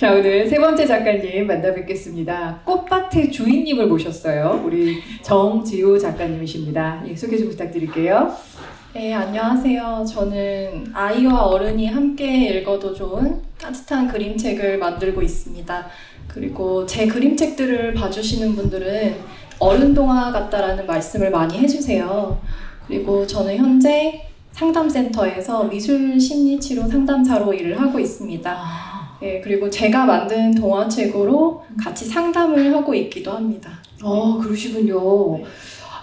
자, 오늘 세 번째 작가님 만나 뵙겠습니다. 꽃밭의 주인님을 모셨어요. 우리 정지우 작가님이십니다. 예, 소개 좀 부탁드릴게요. 네, 안녕하세요. 저는 아이와 어른이 함께 읽어도 좋은 따뜻한 그림책을 만들고 있습니다. 그리고 제 그림책들을 봐주시는 분들은 어른 동화 같다라는 말씀을 많이 해주세요. 그리고 저는 현재 상담센터에서 미술심리치료 상담사로 일을 하고 있습니다. 네, 그리고 제가 만든 동화책으로 같이 상담을 하고 있기도 합니다. 그러시군요. 네.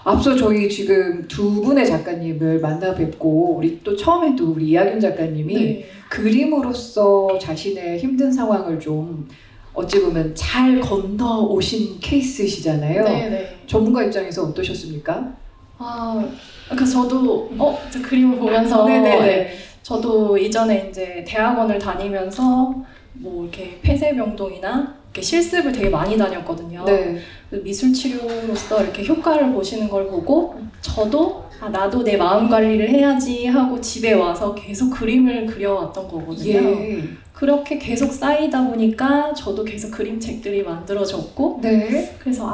앞서 저희 지금 두 분의 작가님을 만나 뵙고 우리 또 처음에 또 우리 이하균 작가님이 네. 그림으로써 자신의 힘든 상황을 좀 어찌 보면 잘 건너오신 케이스시잖아요. 네. 전문가 입장에서 어떠셨습니까? 그러니까 저도 저 그림을 보면서 네네네. 저도 이전에 이제 대학원을 다니면서 뭐 이렇게 폐쇄병동이나 이렇게 실습을 되게 많이 다녔거든요. 네. 미술 치료로서 이렇게 효과를 보시는 걸 보고 저도 나도 내 마음 관리를 해야지 하고 집에 와서 계속 그림을 그려왔던 거거든요. 예. 그렇게 계속 쌓이다 보니까 저도 계속 그림책들이 만들어졌고 네. 그래서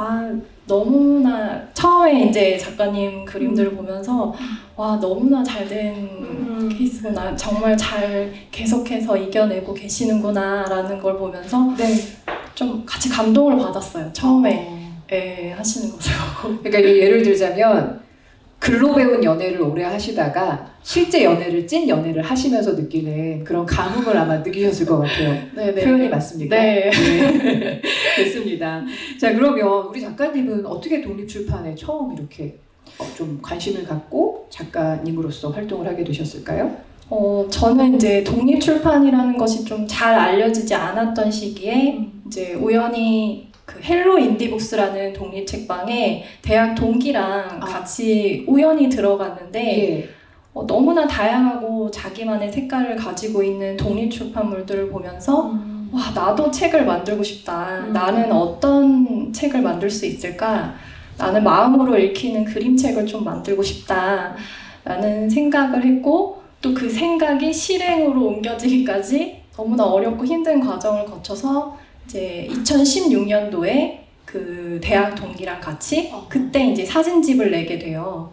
너무나 처음에 이제 작가님 그림들을 보면서 와 너무나 잘된 케이스구나, 정말 잘 계속해서 이겨내고 계시는구나 라는 걸 보면서 네. 좀 같이 감동을 받았어요. 처음에 하시는 것을 보고. 그러니까 예를 들자면 글로 배운 연애를 오래 하시다가 실제 연애를 찐 연애를 하시면서 느끼는 그런 감흥을 아마 느끼셨을 것 같아요. 네네. 표현이 맞습니까? 네. 네. 됐습니다. 자, 그러면 우리 작가님은 어떻게 독립출판에 처음 이렇게 좀 관심을 갖고 작가님으로서 활동을 하게 되셨을까요? 저는 이제 독립출판이라는 것이 좀 잘 알려지지 않았던 시기에 이제 우연히 그 헬로 인디북스라는 독립책방에 대학 동기랑 같이 우연히 들어갔는데 예. 너무나 다양하고 자기만의 색깔을 가지고 있는 독립출판물들을 보면서 와 나도 책을 만들고 싶다. 나는 어떤 책을 만들 수 있을까? 나는 마음으로 읽히는 그림책을 좀 만들고 싶다 라는 생각을 했고 또 그 생각이 실행으로 옮겨지기까지 너무나 어렵고 힘든 과정을 거쳐서 이제 2016년도에 그 대학 동기랑 같이 그때 이제 사진집을 내게 돼요.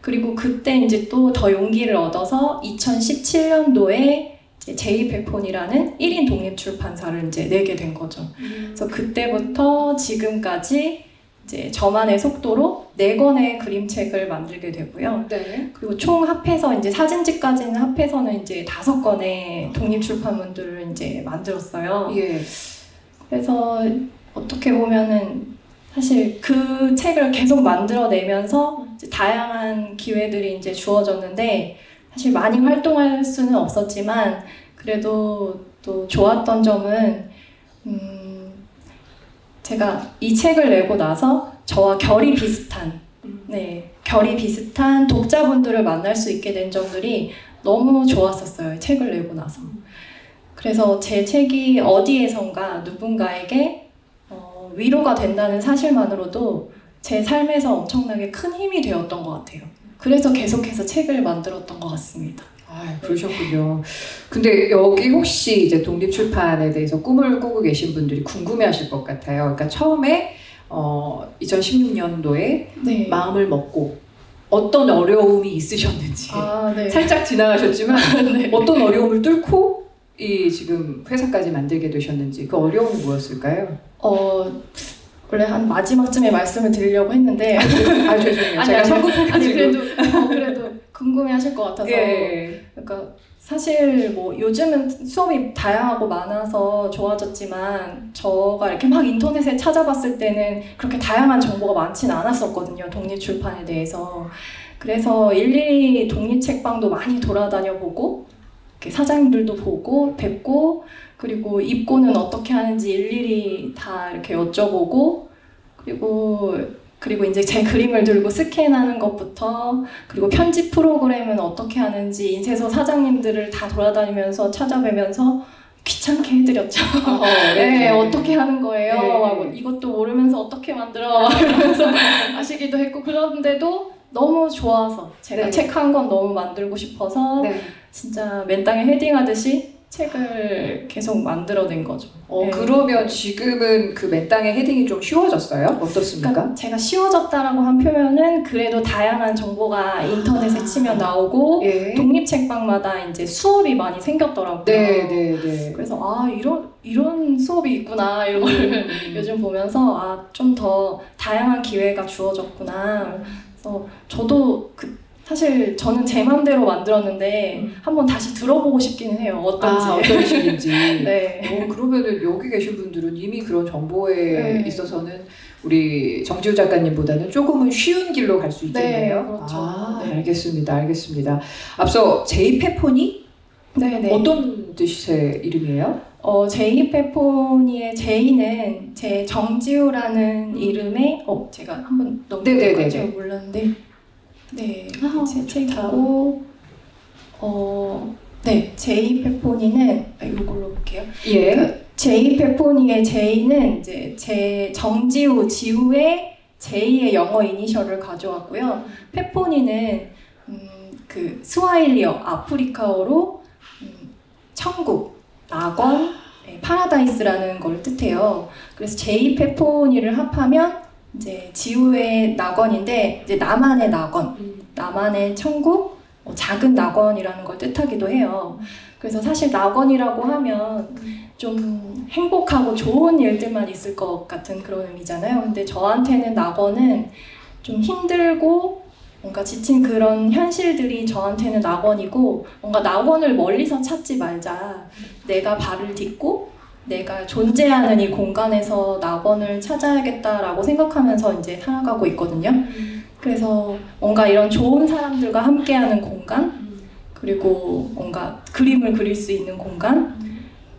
그리고 그때 이제 또 더 용기를 얻어서 2017년도에 제이백폰이라는 1인 독립출판사를 이제 내게 된 거죠. 그래서 그때부터 지금까지 이제 저만의 속도로 4권의 그림책을 만들게 되고요. 네. 그리고 총 합해서 이제 사진집까지는 합해서는 이제 5권의 독립출판물들을 이제 만들었어요. 예. 그래서 어떻게 보면은 사실 그 책을 계속 만들어내면서 이제 다양한 기회들이 이제 주어졌는데 사실 많이 활동할 수는 없었지만 그래도 또 좋았던 점은 제가 이 책을 내고 나서 저와 결이 비슷한 독자분들을 만날 수 있게 된 점들이 너무 좋았었어요. 책을 내고 나서. 그래서 제 책이 어디에선가 누군가에게 위로가 된다는 사실만으로도 제 삶에서 엄청나게 큰 힘이 되었던 것 같아요. 그래서 계속해서 책을 만들었던 것 같습니다. 그러셨군요. 근데 여기 혹시 이제 독립출판에 대해서 꿈을 꾸고 계신 분들이 궁금해하실 것 같아요. 그러니까 처음에 2016년도에 네. 마음을 먹고 어떤 어려움이 있으셨는지 네. 살짝 지나가셨지만 네. 어떤 어려움을 뚫고 이 지금 회사까지 만들게 되셨는지 그 어려움은 뭐였을까요? 원래 한 마지막쯤에 말씀을 드리려고 했는데 죄송해요. 제가 성급해가지고 그래도 궁금해하실 것 같아서 그러니까 사실 뭐 요즘은 수업이 다양하고 많아서 좋아졌지만 저가 이렇게 막 인터넷에 찾아봤을 때는 그렇게 다양한 정보가 많지는 않았었거든요. 독립출판에 대해서. 그래서 일일이 독립책방도 많이 돌아다녀 보고 이렇게 사장님들도 보고 뵙고 그리고 입고는 어떻게 하는지 일일이 다 이렇게 여쭤보고 그리고 이제 제 그림을 들고 스캔하는 것부터 그리고 편집 프로그램은 어떻게 하는지 인쇄소 사장님들을 다 돌아다니면서 찾아뵈면서 귀찮게 해드렸죠. 네, 어떻게 하는 거예요? 네. 이것도 모르면서 어떻게 만들어? 이러면서 하시기도 했고 그런데도 너무 좋아서 제가 책 한 권 너무 만들고 싶어서 진짜 맨 땅에 헤딩하듯이 책을 계속 만들어낸 거죠. 네. 그러면 지금은 그 맨땅의 헤딩이 좀 쉬워졌어요? 어떻습니까? 그러니까 제가 쉬워졌다라고 한 표현은 그래도 다양한 정보가 인터넷에 치면 나오고 예. 독립책방마다 이제 수업이 많이 생겼더라고요. 네. 그래서 이런 수업이 있구나 이걸 요즘 보면서 좀 더 다양한 기회가 주어졌구나. 그래서 저도 사실 저는 제 맘대로 만들었는데 한번 다시 들어보고 싶기는 해요. 어떤지. 어떤 식인지. 네. 그러면은 여기 계신 분들은 이미 그런 정보에 있어서는 우리 정지우 작가님보다는 조금은 쉬운 길로 갈 수 있겠네요. 네, 그렇죠. 네. 알겠습니다. 앞서 제이페포니? 네네. 어떤 뜻의 이름이에요? 제이페포니의 제이는 제 정지우라는 이름에 제가 한번 넘겨볼지 몰랐는데 네, 제 책이고 네, 제이페포니는 이걸로 볼게요. 예. 그러니까 제이페포니의 제이는 이제 제 정지우 지우의 제이의 영어 이니셜을 가져왔고요. 페포니는 그 스와힐리어 아프리카어로 천국, 낙원, 파라다이스라는 걸 뜻해요. 그래서 제이페포니를 합하면 이제 지우의 낙원인데 이제 나만의 낙원, 나만의 천국, 작은 낙원이라는 걸 뜻하기도 해요. 그래서 사실 낙원이라고 하면 좀 행복하고 좋은 일들만 있을 것 같은 그런 의미잖아요. 근데 저한테는 낙원은 좀 힘들고 뭔가 지친 그런 현실들이 저한테는 낙원이고 뭔가 낙원을 멀리서 찾지 말자. 내가 발을 딛고 내가 존재하는 이 공간에서 낙원을 찾아야겠다라고 생각하면서 이제 살아가고 있거든요. 그래서 뭔가 이런 좋은 사람들과 함께하는 공간, 그리고 뭔가 그림을 그릴 수 있는 공간,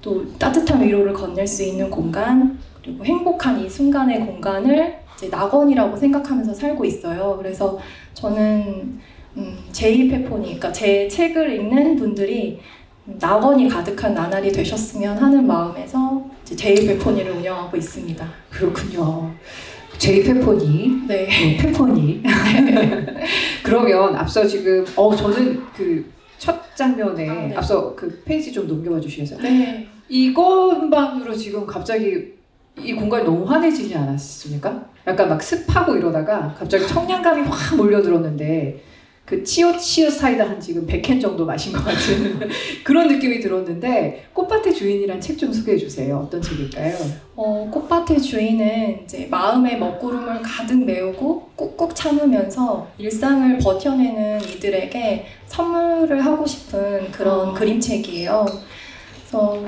또 따뜻한 위로를 건넬 수 있는 공간, 그리고 행복한 이 순간의 공간을 이제 낙원이라고 생각하면서 살고 있어요. 그래서 저는 제이페포니, 그러니까 제 책을 읽는 분들이 낙원이 가득한 나날이 되셨으면 하는 마음에서 제이페포니를 운영하고 있습니다. 그렇군요. 제이페포니. 네. 페포니. 그러면 앞서 지금 저는 그 첫 장면에 앞서 그 페이지 좀 넘겨봐 주시겠어요? 네. 이것만으로 지금 갑자기 이 공간이 너무 환해지지 않았습니까? 약간 막 습하고 이러다가 갑자기 청량감이 확 몰려들었는데 그 치읓 사이다 한 지금 100캔 정도 마신 것 같은 그런 느낌이 들었는데 꽃밭의 주인이란 책 좀 소개해 주세요. 어떤 책일까요? 꽃밭의 주인은 이제 마음의 먹구름을 가득 메우고 꾹꾹 참으면서 일상을 버텨내는 이들에게 선물을 하고 싶은 그런 그림책이에요. 그래서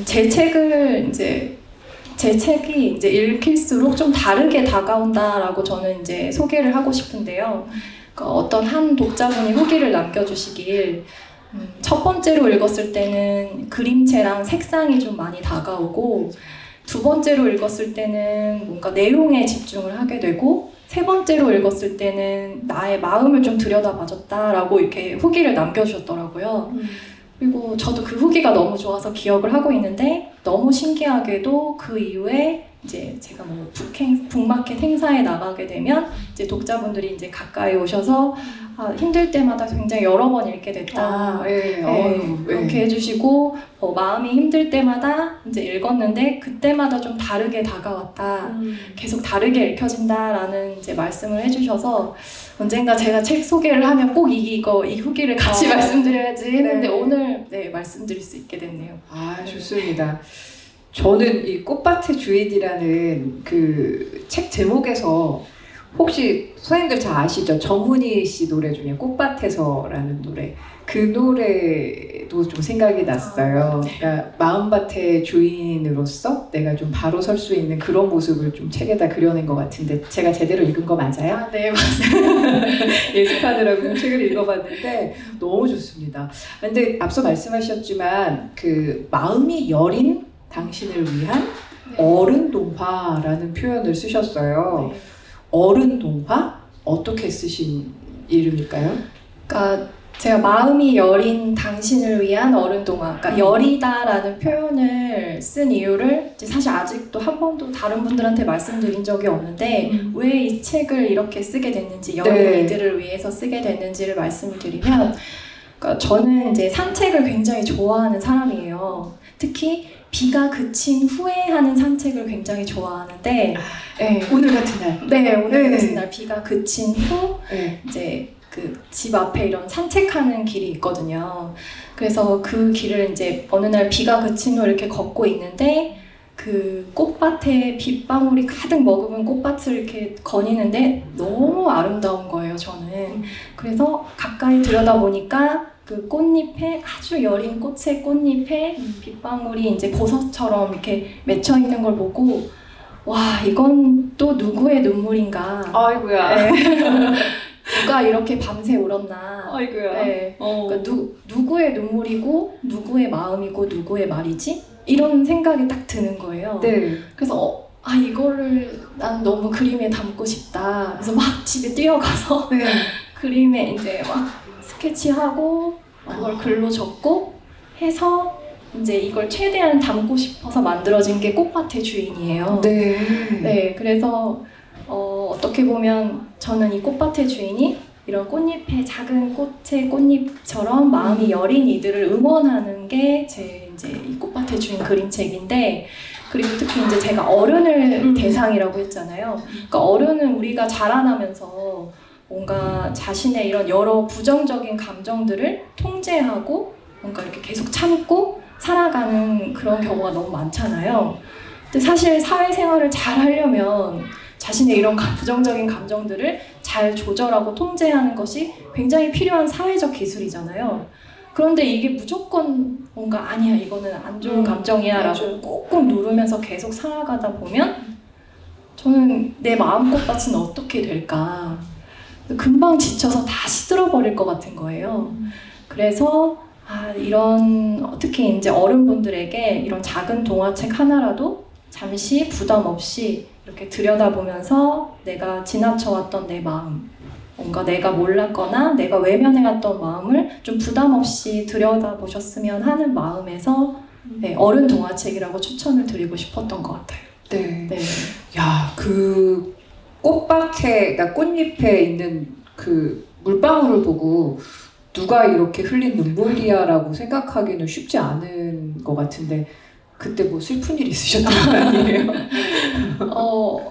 제 책이 이제 읽힐수록 좀 다르게 다가온다라고 저는 이제 소개를 하고 싶은데요. 그러니까 어떤 한 독자분이 후기를 남겨주시길 첫 번째로 읽었을 때는 그림체랑 색상이 좀 많이 다가오고 두 번째로 읽었을 때는 뭔가 내용에 집중을 하게 되고 세 번째로 읽었을 때는 나의 마음을 좀 들여다봐줬다라고 이렇게 후기를 남겨주셨더라고요. 그리고 저도 그 후기가 너무 좋아서 기억을 하고 있는데 너무 신기하게도 그 이후에 이제 제가 뭐 북마켓 행사에 나가게 되면 이제 독자분들이 이제 가까이 오셔서 힘들 때마다 굉장히 여러 번 읽게 됐다. 이렇게 해주시고 마음이 힘들 때마다 이제 읽었는데 그때마다 좀 다르게 다가왔다. 계속 다르게 읽혀진다라는 이제 말씀을 해주셔서 언젠가 제가 책 소개를 하면 꼭 이 후기를 같이 말씀드려야지 했는데 오늘 말씀드릴 수 있게 됐네요. 좋습니다. 저는 이 꽃밭의 주인이라는 그 책 제목에서 혹시 선생님들 잘 아시죠? 정훈이 씨 노래 중에 꽃밭에서라는 노래, 그 노래도 좀 생각이 났어요. 그러니까 마음밭의 주인으로서 내가 좀 바로 설 수 있는 그런 모습을 좀 책에다 그려낸 것 같은데 제가 제대로 읽은 거 맞아요? 네, 맞아요. 예습하느라고 책을 읽어봤는데 너무 좋습니다. 근데 앞서 말씀하셨지만 그 마음이 여린 당신을 위한 어른 동화라는 표현을 쓰셨어요. 어른 동화? 어떻게 쓰신 이름일까요? 그러니까 제가 마음이 여린 당신을 위한 어른 동화, 그러니까 여리다라는 표현을 쓴 이유를 사실 아직도 한 번도 다른 분들한테 말씀드린 적이 없는데 왜 이 책을 이렇게 쓰게 됐는지, 여린 이들을 위해서 쓰게 됐는지를 말씀을 드리면 그러니까 저는 이제 산책을 굉장히 좋아하는 사람이에요. 특히 비가 그친 후에 하는 산책을 굉장히 좋아하는데, 네. 오늘 같은 날. 네, 오늘 네. 같은 날 비가 그친 후 네. 이제 그 집 앞에 이런 산책하는 길이 있거든요. 그래서 그 길을 이제 어느 날 비가 그친 후 이렇게 걷고 있는데 그 꽃밭에 빗방울이 가득 머금은 꽃밭을 이렇게 거니는데 너무 아름다운 거예요, 저는. 그래서 가까이 들여다보니까 그 꽃잎에 아주 여린 꽃의 꽃잎에 빗방울이 이제 보석처럼 이렇게 맺혀 있는 걸 보고 와, 이건 또 누구의 눈물인가? 아이고야. 네. 누가 이렇게 밤새 울었나? 아이고야. 네. 그러니까 누구의 눈물이고 누구의 마음이고 누구의 말이지? 이런 생각이 딱 드는 거예요. 네. 그래서 이거를 난 너무 그림에 담고 싶다. 그래서 막 집에 뛰어가서 네. 그림에 이제 막 스케치하고 그걸 글로 적고 해서 이제 이걸 최대한 담고 싶어서 만들어진 게 꽃밭의 주인이에요. 네. 네, 그래서 어떻게 보면 저는 이 꽃밭의 주인이 이런 꽃잎의 작은 꽃의 꽃잎처럼 마음이 여린 이들을 응원하는 게 제 이제 이 꽃밭의 주인 그림책인데, 그리고 특히 이제 제가 어른을 대상이라고 했잖아요. 그러니까 어른은 우리가 자라나면서 뭔가 자신의 이런 여러 부정적인 감정들을 통제하고 뭔가 이렇게 계속 참고 살아가는 그런 경우가 너무 많잖아요. 근데 사실 사회생활을 잘 하려면 자신의 이런 부정적인 감정들을 잘 조절하고 통제하는 것이 굉장히 필요한 사회적 기술이잖아요. 그런데 이게 무조건 뭔가 아니야, 이거는 안 좋은 감정이야 라고 꾹꾹 누르면서 계속 살아가다 보면 저는 내 마음 꽃밭은 어떻게 될까? 금방 지쳐서 다 시들어버릴 것 같은 거예요. 그래서 이런 특히 이제 어른분들에게 이런 작은 동화책 하나라도 잠시 부담 없이 이렇게 들여다보면서 내가 지나쳐왔던 내 마음, 뭔가 내가 몰랐거나 내가 외면해왔던 마음을 좀 부담 없이 들여다보셨으면 하는 마음에서 네, 어른 동화책이라고 추천을 드리고 싶었던 것 같아요. 네. 네. 야, 그 꽃밭에, 그러니까 꽃잎에 있는 그 물방울을 보고 누가 이렇게 흘린 눈물이야라고 생각하기는 쉽지 않은 것 같은데 그때 뭐 슬픈 일이 있으셨던 거 아니에요?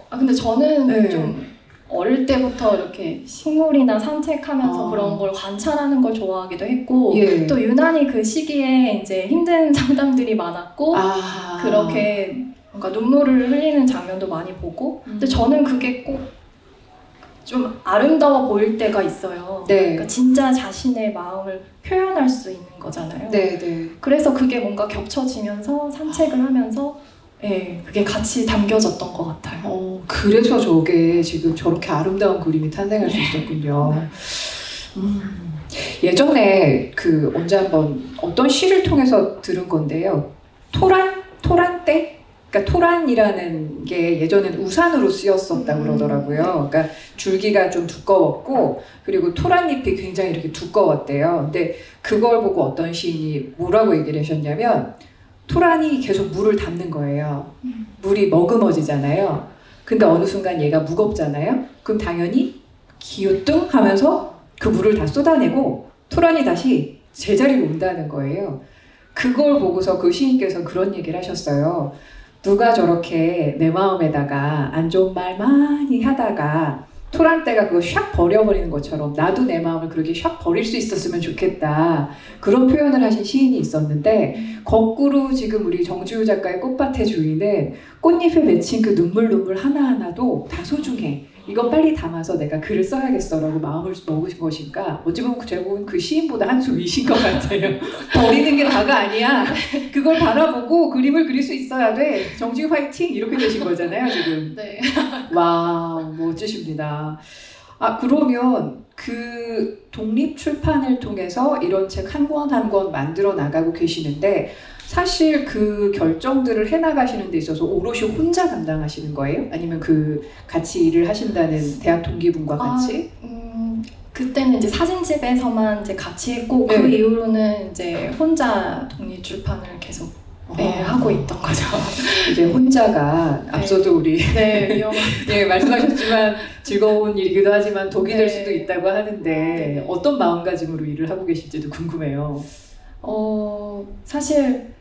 근데 저는 네. 좀 어릴 때부터 이렇게 식물이나 산책하면서 그런 걸 관찰하는 걸 좋아하기도 했고 예. 또 유난히 그 시기에 이제 힘든 상담들이 많았고 그렇게 뭔가 눈물을 흘리는 장면도 많이 보고 근데 저는 그게 꼭 좀 아름다워 보일 때가 있어요. 네. 그러니까 진짜 자신의 마음을 표현할 수 있는 거잖아요. 네, 네. 그래서 그게 뭔가 겹쳐지면서 산책을 하면서 그게 같이 담겨졌던 것 같아요. 그래서 저게 지금 저렇게 아름다운 그림이 탄생할 수 있었군요. 예전에 그 언제 한번 어떤 시를 통해서 들은 건데요. 토란대? 그러니까 토란이라는 게 예전에는 우산으로 쓰였었다고 그러더라고요. 그러니까 줄기가 좀 두꺼웠고 그리고 토란잎이 굉장히 이렇게 두꺼웠대요. 근데 그걸 보고 어떤 시인이 뭐라고 얘기를 하셨냐면 토란이 계속 물을 담는 거예요. 물이 머금어지잖아요. 근데 어느 순간 얘가 무겁잖아요. 그럼 당연히 기우뚱 하면서 그 물을 다 쏟아내고 토란이 다시 제자리로 온다는 거예요. 그걸 보고서 그 시인께서 그런 얘기를 하셨어요. 누가 저렇게 내 마음에다가 안 좋은 말 많이 하다가 토란대가 그거 샥 버려버리는 것처럼 나도 내 마음을 그렇게 샥 버릴 수 있었으면 좋겠다. 그런 표현을 하신 시인이 있었는데 거꾸로 지금 우리 정주유 작가의 꽃밭의 주인은 꽃잎에 맺힌 그 눈물 하나하나도 다 소중해. 이건 빨리 담아서 내가 글을 써야겠어라고 마음을 먹으신 것인가. 어찌 보면 제가 보면 그 시인보다 한 수 위신 것 같아요. 버리는 게 다가 아니야. 그걸 바라보고 그림을 그릴 수 있어야 돼. 정주유 화이팅! 이렇게 되신 거잖아요 지금. 네. 와우, 멋지십니다. 그러면 그 독립출판을 통해서 이런 책 한 권 한 권 만들어 나가고 계시는데 사실 그 결정들을 해나가시는 데 있어서 오롯이 혼자 감당하시는 거예요? 아니면 그 같이 일을 하신다는 대학 동기분과 같이? 그때는 이제 사진집에서만 이제 같이 했고 그 이후로는 이제 혼자 독립출판을 계속 네, 하고 있던 거죠. 이제 혼자가 앞서도 우리 네, 위험한. 네, 말씀하셨지만 즐거운 일이기도 하지만 독이 될 네. 수도 있다고 하는데 네. 어떤 마음가짐으로 일을 하고 계실지도 궁금해요. 사실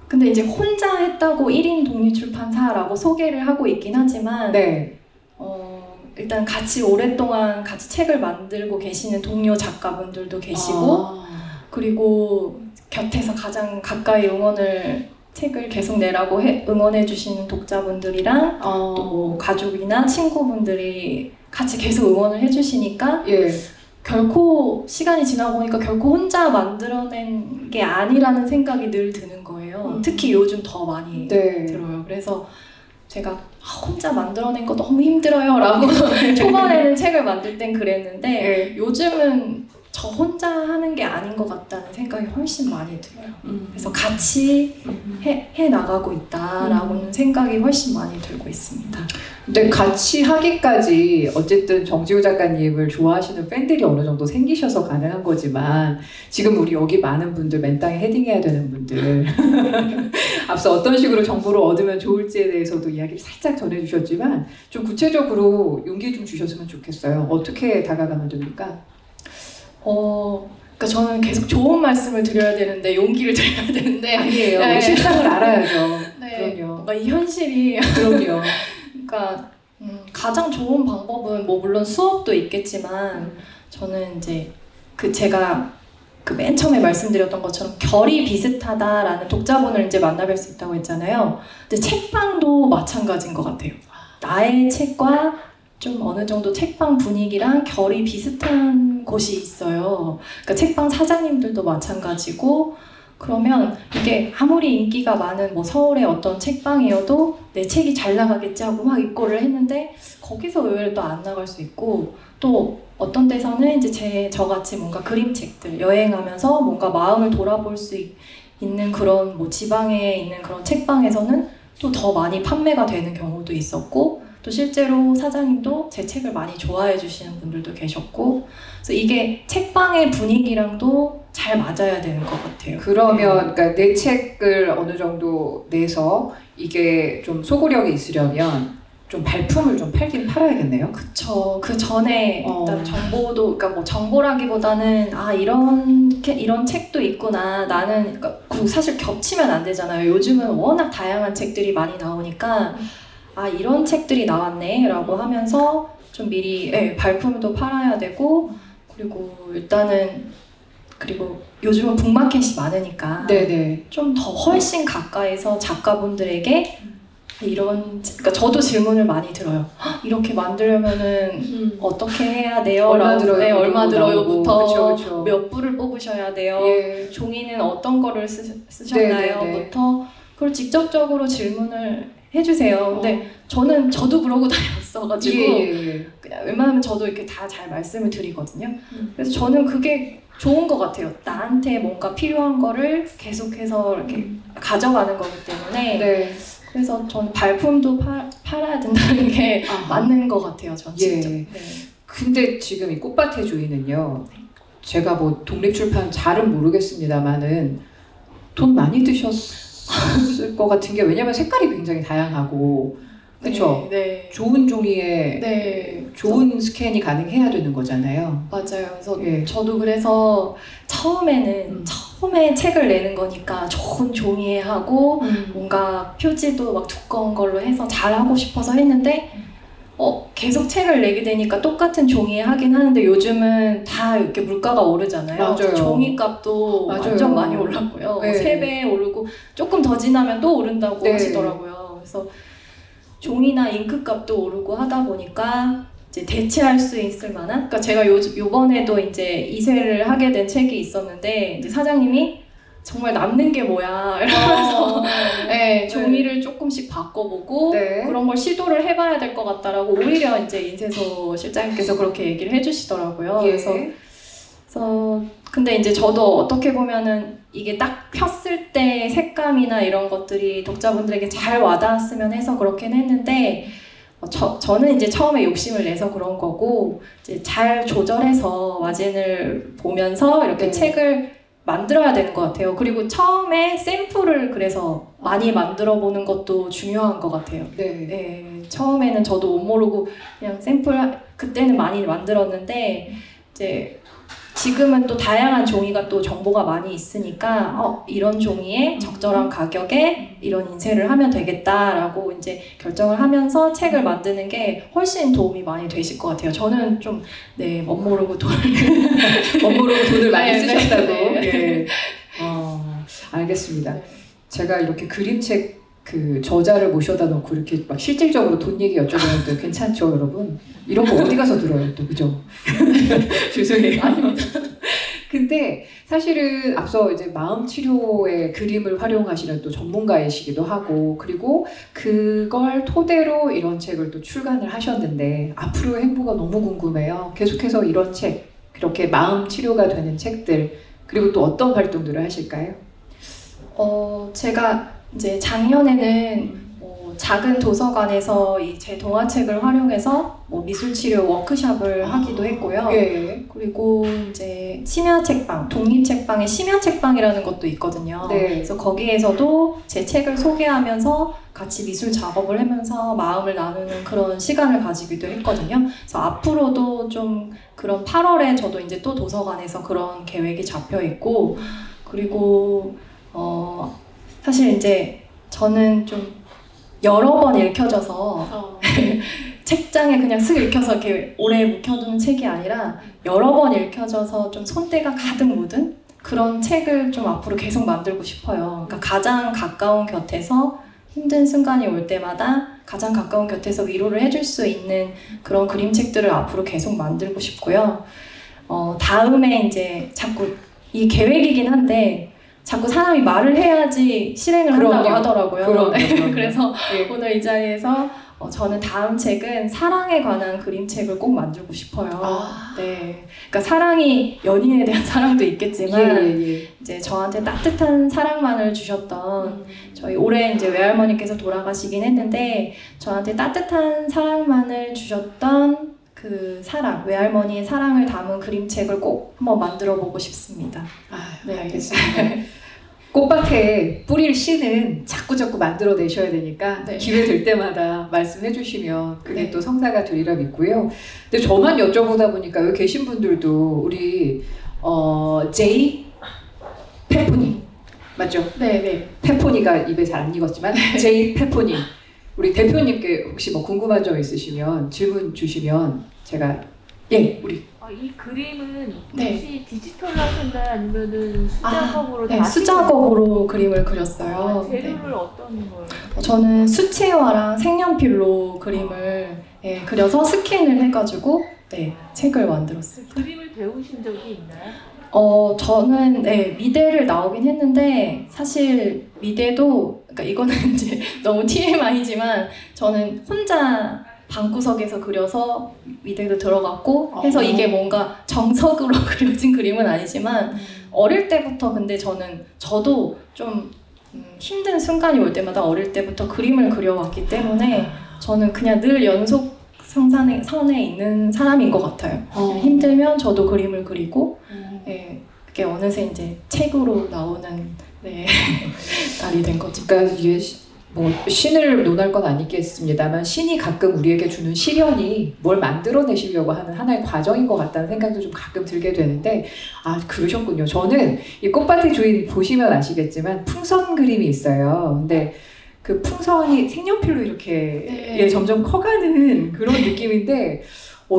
근데 이제 혼자 했다고 1인 독립출판사라고 소개를 하고 있긴 하지만 네. 일단 같이 오랫동안 같이 책을 만들고 계시는 동료 작가분들도 계시고 그리고 곁에서 가장 가까이 책을 계속 내라고 응원해 주시는 독자분들이랑 또 가족이나 친구분들이 같이 계속 응원을 해 주시니까 예. 결코 시간이 지나 보니까 결코 혼자 만들어낸 게 아니라는 생각이 늘 드는 거예요. 특히 요즘 더 많이 네. 들어요. 그래서 제가 혼자 만들어낸 거 너무 힘들어요 라고 초반에는 책을 만들 땐 그랬는데 네. 요즘은 저 혼자 하는 게 아닌 것 같다는 생각이 훨씬 많이 들어요. 그래서 같이 해 나가고 있다라고는 생각이 훨씬 많이 들고 있습니다. 근데 같이 하기까지 어쨌든 정지우 작가님을 좋아하시는 팬들이 어느 정도 생기셔서 가능한 거지만 지금 우리 여기 많은 분들 맨땅에 헤딩해야 되는 분들 앞서 어떤 식으로 정보를 얻으면 좋을지에 대해서도 이야기를 살짝 전해주셨지만 좀 구체적으로 용기 좀 주셨으면 좋겠어요. 어떻게 다가가면 됩니까? 그러니까 저는 계속 좋은 말씀을 드려야 되는데 용기를 드려야 되는데 아니에요. 네. 우리 실상을 알아야죠. 네. 그럼요. 뭔가 이 현실이 그럼요. 그러니까 가장 좋은 방법은 뭐 물론 수업도 있겠지만 저는 이제 제가 맨 처음에 말씀드렸던 것처럼 결이 비슷하다라는 독자분을 이제 만나뵐 수 있다고 했잖아요. 근데 책방도 마찬가지인 것 같아요. 나의 책과 좀 어느 정도 책방 분위기랑 결이 비슷한 곳이 있어요. 그러니까 책방 사장님들도 마찬가지고 그러면 이게 아무리 인기가 많은 뭐 서울의 어떤 책방이어도 내 책이 잘 나가겠지 하고 막 입고를 했는데 거기서 의외로 또 안 나갈 수 있고 또 어떤 데서는 이제 저같이 뭔가 그림책들 여행하면서 뭔가 마음을 돌아볼 수 있는 그런 뭐 지방에 있는 그런 책방에서는 또 더 많이 판매가 되는 경우도 있었고 또 실제로 사장님도 제 책을 많이 좋아해 주시는 분들도 계셨고 그래서 이게 책방의 분위기랑도 잘 맞아야 되는 것 같아요. 그러면 그러니까 내 책을 어느 정도 내서 이게 좀 소구력이 있으려면 좀 발품을 좀 팔긴 팔아야겠네요. 그쵸. 그 전에 일단 정보도 그러니까 뭐 정보라기보다는 이런 책도 있구나. 나는 그러니까 사실 겹치면 안 되잖아요. 요즘은 워낙 다양한 책들이 많이 나오니까 이런 책들이 나왔네 라고 하면서 좀 미리 발품도 팔아야 되고 그리고 일단은 그리고 요즘은 북마켓이 많으니까 네네. 좀 더 훨씬 가까이서 작가분들에게 그러니까 저도 질문을 많이 들어요. 이렇게 만들려면은 어떻게 해야 돼요? 얼마 들어요? 네, 얼마 들어요부터 그쵸. 몇 부를 뽑으셔야 돼요? 예. 종이는 어떤 거를 쓰셨나요? 네네네. 부터 그걸 직접적으로 질문을 해주세요. 근데 저도 그러고 다녔어가지고 예. 그냥 웬만하면 저도 이렇게 다 잘 말씀을 드리거든요. 그래서 저는 그게 좋은 것 같아요. 나한테 뭔가 필요한 거를 계속해서 이렇게 가져가는 거기 때문에 네. 그래서 전 발품도 팔아야 된다는 게 맞는 것 같아요. 전 진짜. 예. 네. 근데 지금 이 꽃밭의 주인은요. 제가 뭐 독립출판 잘은 모르겠습니다만은 돈 많이 드셨을 것 같은 게 왜냐면 색깔이 굉장히 다양하고 그렇죠? 네. 좋은 종이에 네. 좋은 스캔이 가능해야 되는 거잖아요. 맞아요. 그래서 예. 저도 그래서 처음에 책을 내는 거니까 좋은 종이에 하고 뭔가 표지도 막 두꺼운 걸로 해서 잘하고 싶어서 했는데 계속 책을 내게 되니까 똑같은 종이에 하긴 하는데 요즘은 다 이렇게 물가가 오르잖아요. 맞아요. 종이값도 맞아요. 완전 많이 올랐고요. 네. 3배 오르고 조금 더 지나면 또 오른다고 네. 하시더라고요. 그래서 종이나 잉크값도 오르고 하다 보니까 이제 대체할 수 있을 만한 그러니까 제가 요번에도 이제 이세를 하게 된 책이 있었는데 이제 사장님이 정말 남는 게 뭐야 이러면서 네, 종이를 조금씩 바꿔보고 네. 그런 걸 시도를 해봐야 될 것 같다라고 오히려 이제 인쇄소 실장님께서 그렇게 얘기를 해주시더라고요. 예. 그래서 근데 이제 저도 어떻게 보면은 이게 딱 폈을 때 색감이나 이런 것들이 독자분들에게 잘 와닿았으면 해서 그렇긴 했는데 저는 이제 처음에 욕심을 내서 그런 거고 이제 잘 조절해서 마진을 보면서 이렇게 네. 책을 만들어야 되는 것 같아요. 그리고 처음에 샘플을 그래서 많이 만들어 보는 것도 중요한 것 같아요. 네. 네, 처음에는 저도 못 모르고 그냥 샘플 그때는 많이 만들었는데 이제 지금은 또 다양한 종이가 또 정보가 많이 있으니까 이런 종이에 적절한 가격에 이런 인쇄를 하면 되겠다라고 이제 결정을 하면서 책을 만드는 게 훨씬 도움이 많이 되실 것 같아요. 저는 좀 멋모르고 돈을 많이 네, 쓰셨다고. 네. 예. 알겠습니다. 제가 이렇게 그림책 그 저자를 모셔다 놓고 이렇게 막 실질적으로 돈 얘기 여쭤보는데 괜찮죠, 여러분? 이런 거 어디 가서 들어요, 또 그죠? 죄송해요. 아닙니다. 근데 사실은 앞서 이제 마음 치료의 그림을 활용하시는 또 전문가이시기도 하고, 그리고 그걸 토대로 이런 책을 또 출간을 하셨는데 앞으로의 행보가 너무 궁금해요. 계속해서 이런 책, 그렇게 마음 치료가 되는 책들, 그리고 또 어떤 활동들을 하실까요? 제가 이제 작년에는 작은 도서관에서 제 동화책을 활용해서 미술치료 워크숍을 하기도 했고요. 예. 그리고 이제 심야책방, 독립책방에 심야책방이라는 것도 있거든요. 네. 그래서 거기에서도 제 책을 소개하면서 같이 미술 작업을 하면서 마음을 나누는 그런 시간을 가지기도 했거든요. 그래서 앞으로도 좀 그런 8월에 저도 이제 또 도서관에서 그런 계획이 잡혀 있고, 그리고 사실 이제 저는 좀 여러 번 읽혀져서 책장에 그냥 쓱 읽혀서 이렇게 오래 묵혀두는 책이 아니라 여러 번 읽혀져서 좀 손때가 가득 묻은 그런 책을 좀 앞으로 계속 만들고 싶어요. 그러니까 가장 가까운 곁에서 힘든 순간이 올 때마다 가장 가까운 곁에서 위로를 해줄 수 있는 그런 그림책들을 앞으로 계속 만들고 싶고요. 다음에 이제 자꾸 이 계획이긴 한데 자꾸 사람이 말을 해야지 실행을 한다고 하더라고요. 그럼요. 그래서 예. 오늘 이 자리에서 저는 다음 책은 사랑에 관한 그림책을 꼭 만들고 싶어요. 네, 그러니까 사랑이 연인에 대한 사랑도 있겠지만 예. 이제 저한테 따뜻한 사랑만을 주셨던 저희 올해 이제 외할머니께서 돌아가시긴 했는데 저한테 따뜻한 사랑만을 주셨던 그 사랑, 외할머니의 사랑을 담은 그림책을 꼭 한번 만들어 보고 싶습니다. 네, 알겠습니다. 꽃밭에 뿌릴 씨는 자꾸 만들어 내셔야 되니까 네. 기회 될 때마다 말씀해 주시면 그게 네. 또 성사가 되리라 믿고요. 근데 저만 여쭤보다 보니까 여기 계신 분들도 우리 제이 페포니 맞죠? 네. 페포니가 입에 잘 안 익었지만 제이 페포니 우리 대표님께 혹시 뭐 궁금한 점 있으시면 질문 주시면 제가 우리 이 그림은 네. 혹시 디지털로 하셨나요? 아니면은 수작업으로 네, 다 수작업으로 그림을 그렸어요. 재료를 어떤 걸? 저는 수채화랑 색연필로 그림을 그려서 스캔을 해가지고 책을 만들었어요. 그림을 배우신 적이 있나요? 저는 미대를 나오긴 했는데 사실 미대도 그러니까 이거는 이제 너무 TMI지만 저는 혼자 방구석에서 그려서 미대도 들어갔고 해서 이게 뭔가 정석으로 그려진 그림은 아니지만 어릴 때부터 근데 저도 좀 힘든 순간이 올 때마다 어릴 때부터 그림을 그려왔기 때문에 저는 그냥 늘 연속 선에 있는 사람인 것 같아요. 힘들면 저도 그림을 그리고 그게 어느새 이제 책으로 나오는 날이 된 거죠. 그러니까 이게 뭐 신을 논할 건 아니겠습니다만 신이 가끔 우리에게 주는 시련이 뭘 만들어내시려고 하는 하나의 과정인 것 같다는 생각도 좀 가끔 들게 되는데 그러셨군요. 저는 이 꽃밭의 주인 보시면 아시겠지만 풍선 그림이 있어요. 근데 그 풍선이 색연필로 이렇게 점점 커가는 그런 느낌인데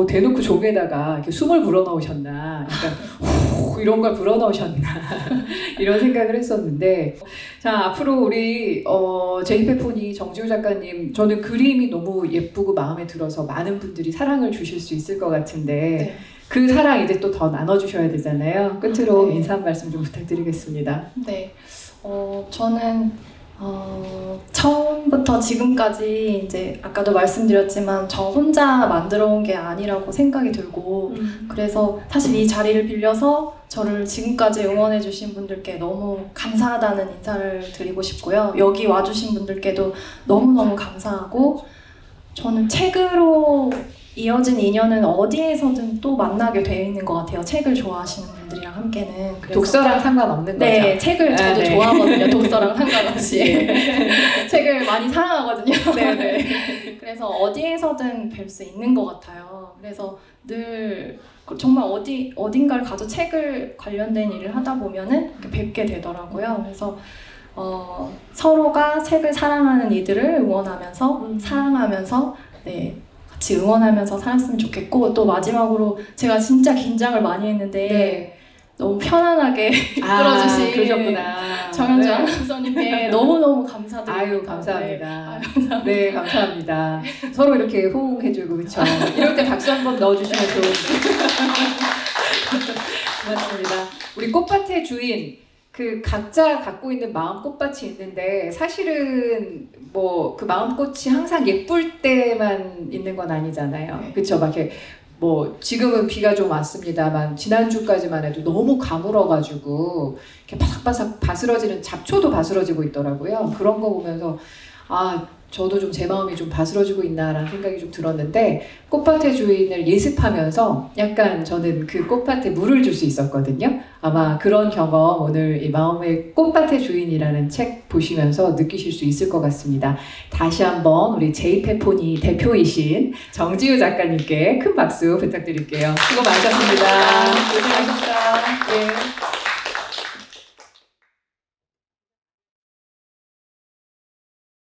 대놓고 종에다가 이렇게 숨을 불어넣으셨나, 약간 이런 걸 불어넣으셨나 이런 생각을 했었는데, 자 앞으로 우리 제이페포니 정지우 작가님, 저는 그림이 너무 예쁘고 마음에 들어서 많은 분들이 사랑을 주실 수 있을 것 같은데 그 사랑 이제 또 더 나눠주셔야 되잖아요. 끝으로 인사 한 말씀 좀 부탁드리겠습니다. 네, 저는 처음부터 지금까지 이제 아까도 말씀드렸지만 저 혼자 만들어 온 게 아니라고 생각이 들고 그래서 사실 이 자리를 빌려서 저를 지금까지 응원해 주신 분들께 너무 감사하다는 인사를 드리고 싶고요. 여기 와주신 분들께도 너무너무 감사하고 저는 책으로 이어진 인연은 어디에서든 또 만나게 되어 있는 것 같아요. 책을 좋아하시는 분들이랑 함께는. 그래서 독서랑 상관없는 거죠? 네, 책을 저도 네. 좋아하거든요. 독서랑 상관없이. 책을 많이 사랑하거든요. 네네. 그래서 어디에서든 뵐 수 있는 것 같아요. 그래서 늘 정말 어딘가를 가서 책을 관련된 일을 하다 보면은 뵙게 되더라고요. 그래서 서로가 책을 사랑하는 이들을 응원하면서 사랑하면서 네, 같이 응원하면서 살았으면 좋겠고, 또 마지막으로 제가 진짜 긴장을 많이 했는데 네. 너무 편안하게 이끌어주신 그러셨구나. 정현주 네. 아나운서님께 너무너무 감사드립니다. 아유, 감사합니다. 감사합니다. 네, 감사합니다. 서로 이렇게 호응해주고, 그쵸? 이럴 때 박수 한번 넣어주시면 좋은데. 고맙습니다. 우리 꽃밭의 주인, 그 각자 갖고 있는 마음 꽃밭이 있는데, 사실은 뭐 그 마음꽃이 항상 예쁠 때만 있는 건 아니잖아요. 네. 그쵸? 막 이렇게 뭐 지금은 비가 좀 왔습니다만 지난주까지만 해도 너무 가물어가지고 이렇게 바삭바삭 바스러지는 잡초도 바스러지고 있더라고요. 그런 거 보면서 아, 저도 좀 제 마음이 좀 바스러지고 있나라는 생각이 좀 들었는데, 꽃밭의 주인을 예습하면서 약간 저는 그 꽃밭에 물을 줄 수 있었거든요. 아마 그런 경험 오늘 이 마음의 꽃밭의 주인이라는 책 보시면서 느끼실 수 있을 것 같습니다. 다시 한번 우리 제이페포니 대표이신 정지우 작가님께 큰 박수 부탁드릴게요. 수고 많으셨습니다. 고생하셨습니다. 예.